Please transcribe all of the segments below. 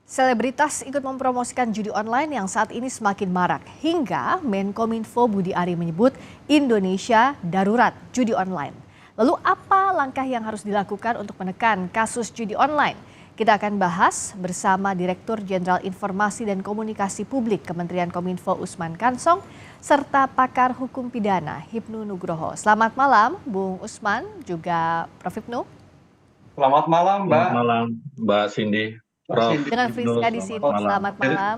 Selebritas ikut mempromosikan judi online yang saat ini semakin marak. Hingga Menkominfo Budi Ari menyebut Indonesia darurat judi online. Lalu apa langkah yang harus dilakukan untuk menekan kasus judi online? Kita akan bahas bersama Direktur Jenderal Informasi dan Komunikasi Publik Kementerian Kominfo Usman Kansong serta pakar hukum pidana Hipnu Nugroho. Selamat malam Bung Usman juga Prof. Hipnu. Selamat malam, Mbak. Selamat malam, Mbak Cindy. Prof. Dengan Hipnu, Friska di selamat sini. malam. Selamat malam.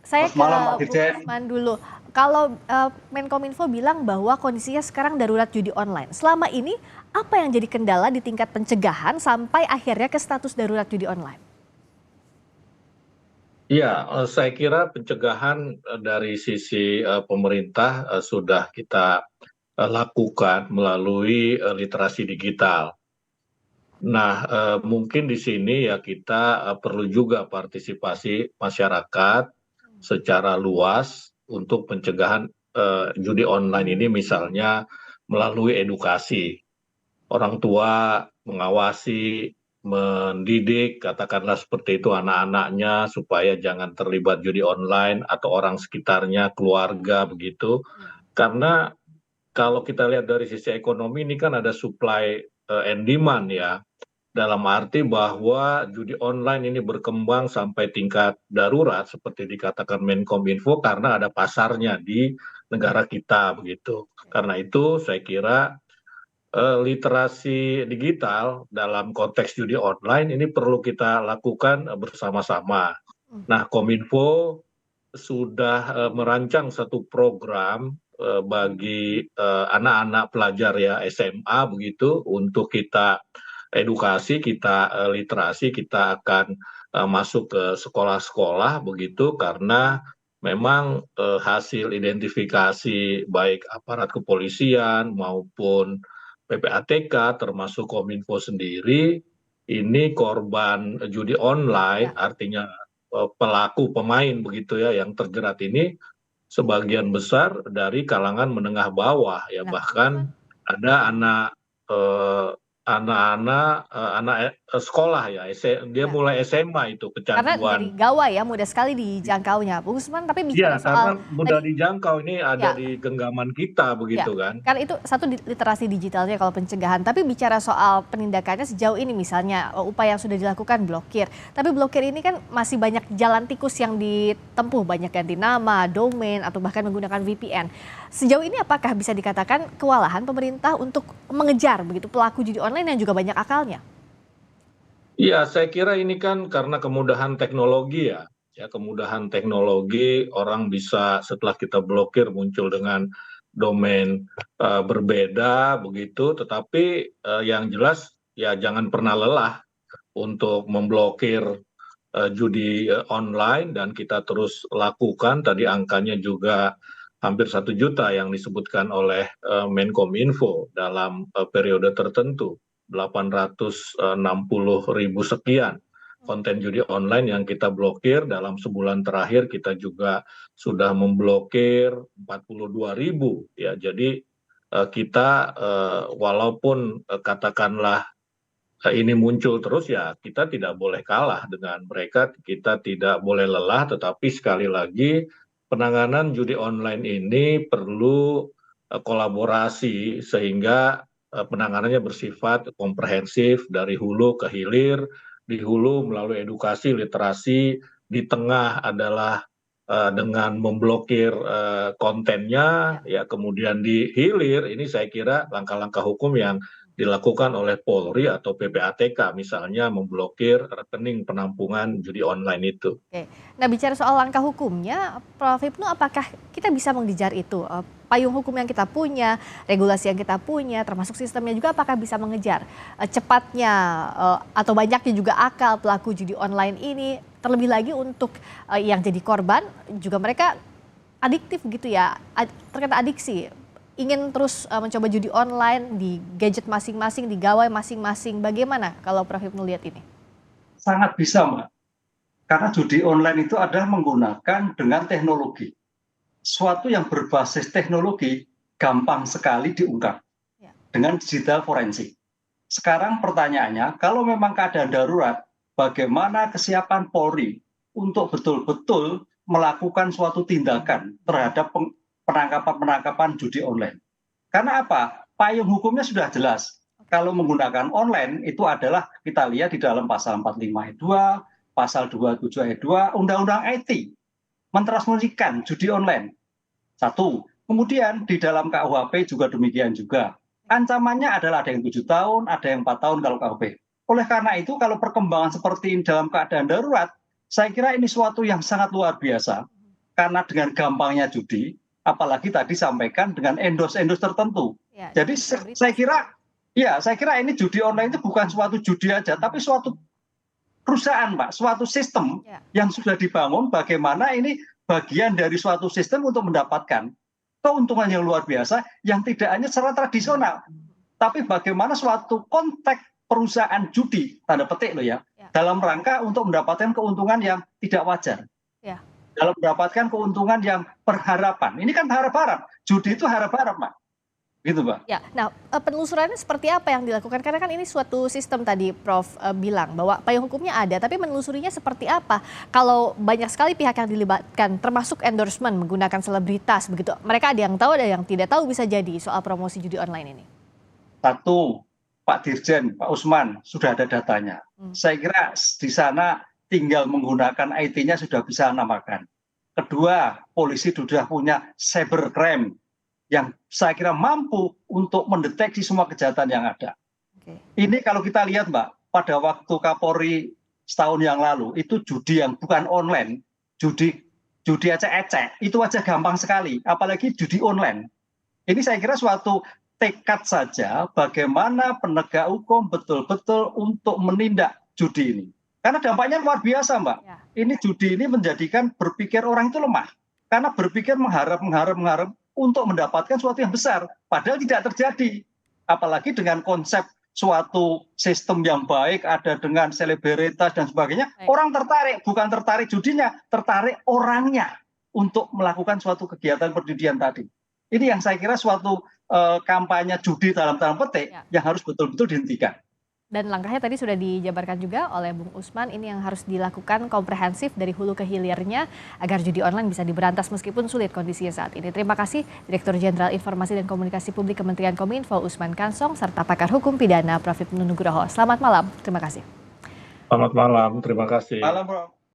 Saya Selamat ke malam, Pak Bung Dirjen. Usman dulu. Kalau Menkominfo bilang bahwa kondisinya sekarang darurat judi online. Selama ini apa yang jadi kendala di tingkat pencegahan sampai akhirnya ke status darurat judi online? Iya, saya kira pencegahan dari sisi pemerintah sudah kita lakukan melalui literasi digital. Nah, mungkin di sini ya kita perlu juga partisipasi masyarakat secara luas untuk pencegahan judi online ini, misalnya melalui edukasi. Orang tua mengawasi, mendidik, katakanlah seperti itu anak-anaknya supaya jangan terlibat judi online atau orang sekitarnya, keluarga begitu. Karena kalau kita lihat dari sisi ekonomi ini kan ada supply and demand ya. Dalam arti bahwa judi online ini berkembang sampai tingkat darurat seperti dikatakan Menkominfo karena ada pasarnya di negara kita begitu. Karena itu saya kira literasi digital dalam konteks judi online ini perlu kita lakukan bersama-sama. Nah, Kominfo sudah merancang satu program bagi anak-anak pelajar ya SMA begitu untuk kita edukasi, kita literasi, kita akan masuk ke sekolah-sekolah begitu karena memang hasil identifikasi baik aparat kepolisian maupun PPATK termasuk Kominfo sendiri ini korban judi online, artinya pelaku pemain begitu ya yang terjerat ini sebagian besar dari kalangan menengah bawah ya, bahkan ada anak-anak sekolah ya, dia mulai SMA itu Karena dari kecanduan. gawai ya, mudah sekali dijangkaunya. Bung Usman, tapi bicara Iya, karena soal mudah tadi, dijangkau, ini ada ya, di genggaman kita ya, begitu kan. kan itu satu literasi digitalnya kalau pencegahan. Tapi bicara soal penindakannya sejauh ini misalnya upaya yang sudah dilakukan blokir. Tapi blokir ini kan masih banyak jalan tikus yang ditempuh, banyak ganti nama, domain, atau bahkan menggunakan VPN. Sejauh ini apakah bisa dikatakan kewalahan pemerintah untuk mengejar begitu pelaku judi online yang juga banyak akalnya? Iya, saya kira ini kan karena kemudahan teknologi ya. Ya, kemudahan teknologi orang bisa setelah kita blokir muncul dengan domain berbeda begitu, tetapi yang jelas ya jangan pernah lelah untuk memblokir judi online dan kita terus lakukan. Tadi angkanya juga hampir 1 juta yang disebutkan oleh Menkominfo dalam periode tertentu. 860.000 sekian konten judi online yang kita blokir dalam sebulan terakhir. Kita juga sudah memblokir 42.000 ya. Jadi kita walaupun katakanlah ini muncul terus ya kita tidak boleh kalah dengan mereka, kita tidak boleh lelah, tetapi sekali lagi penanganan judi online ini perlu kolaborasi sehingga penanganannya bersifat komprehensif dari hulu ke hilir. Di hulu melalui edukasi, literasi, di tengah adalah dengan memblokir kontennya, ya kemudian di hilir ini saya kira langkah-langkah hukum yang dilakukan oleh Polri atau PPATK, misalnya memblokir rekening penampungan judi online itu. Oke. Nah, bicara soal langkah hukumnya, Prof. Hipnu, apakah kita bisa mengejar itu? Payung hukum yang kita punya, regulasi yang kita punya, termasuk sistemnya juga, apakah bisa mengejar cepatnya atau banyaknya juga akal pelaku judi online ini? Terlebih lagi untuk yang jadi korban, juga mereka adiktif gitu ya, terkena adiksi. Ingin terus mencoba judi online di gadget masing-masing, di gawai masing-masing. Bagaimana kalau Prof. Hipnu lihat ini? Sangat bisa, Mbak. Karena judi online itu adalah menggunakan dengan teknologi. Suatu yang berbasis teknologi gampang sekali diungkap dengan digital forensik. Sekarang pertanyaannya, kalau memang keadaan darurat, bagaimana kesiapan Polri untuk betul-betul melakukan suatu tindakan terhadap penangkapan-penangkapan judi online. Karena apa? Payung hukumnya sudah jelas. Kalau menggunakan online itu adalah kita lihat di dalam pasal 45 ayat 2, pasal 27 ayat 2, Undang-Undang IT mentransmisikan judi online. Satu. Kemudian di dalam KUHP juga demikian juga. Ancamannya adalah ada yang 7 tahun, ada yang 4 tahun kalau KUHP. Oleh karena itu kalau perkembangan seperti ini dalam keadaan darurat, saya kira ini suatu yang sangat luar biasa. Karena dengan gampangnya judi, apalagi tadi sampaikan dengan endorse-endorse tertentu. Ya, Jadi saya kira ini judi online itu bukan suatu judi aja, tapi suatu perusahaan, Pak, suatu sistem yang sudah dibangun bagaimana ini bagian dari suatu sistem untuk mendapatkan keuntungan yang luar biasa yang tidak hanya secara tradisional, tapi bagaimana suatu konteks perusahaan judi, tanda petik loh ya, dalam rangka untuk mendapatkan keuntungan yang tidak wajar. Dalam mendapatkan keuntungan yang berharapan. Ini kan harap-harap, judi itu harap-harap, Pak. Gitu, Pak. Ya, nah penelusurannya seperti apa yang dilakukan? Karena kan ini suatu sistem tadi Prof bilang bahwa payung hukumnya ada, tapi menelusurinya seperti apa? Kalau banyak sekali pihak yang dilibatkan, termasuk endorsement menggunakan selebritas begitu. Mereka ada yang tahu, ada yang tidak tahu bisa jadi soal promosi judi online ini. Satu, Pak Dirjen, Pak Usman sudah ada datanya. Saya kira di sana tinggal menggunakan IT-nya sudah bisa namakan. Kedua, polisi sudah punya cybercrime yang saya kira mampu untuk mendeteksi semua kejahatan yang ada. Ini kalau kita lihat, Mbak, pada waktu Kapolri setahun yang lalu, itu judi yang bukan online, judi ecek-ecek, itu aja gampang sekali, apalagi judi online. Ini saya kira suatu tekad saja bagaimana penegak hukum betul-betul untuk menindak judi ini. Karena dampaknya luar biasa, Mbak. Ini judi ini menjadikan berpikir orang itu lemah. Karena berpikir mengharap untuk mendapatkan sesuatu yang besar, padahal tidak terjadi. Apalagi dengan konsep suatu sistem yang baik, ada dengan selebritas dan sebagainya, orang tertarik, bukan tertarik judinya, tertarik orangnya untuk melakukan suatu kegiatan perjudian tadi. Ini yang saya kira suatu kampanye judi dalam tanda petik yang harus betul-betul dihentikan. Dan langkahnya tadi sudah dijabarkan juga oleh Bung Usman, ini yang harus dilakukan komprehensif dari hulu ke hilirnya agar judi online bisa diberantas meskipun sulit kondisinya saat ini. Terima kasih Direktur Jenderal Informasi dan Komunikasi Publik Kementerian Kominfo Usman Kansong serta pakar hukum pidana Prof. Ibnu Nugroho. Selamat malam, terima kasih. Selamat malam, terima kasih. Malam, Bro.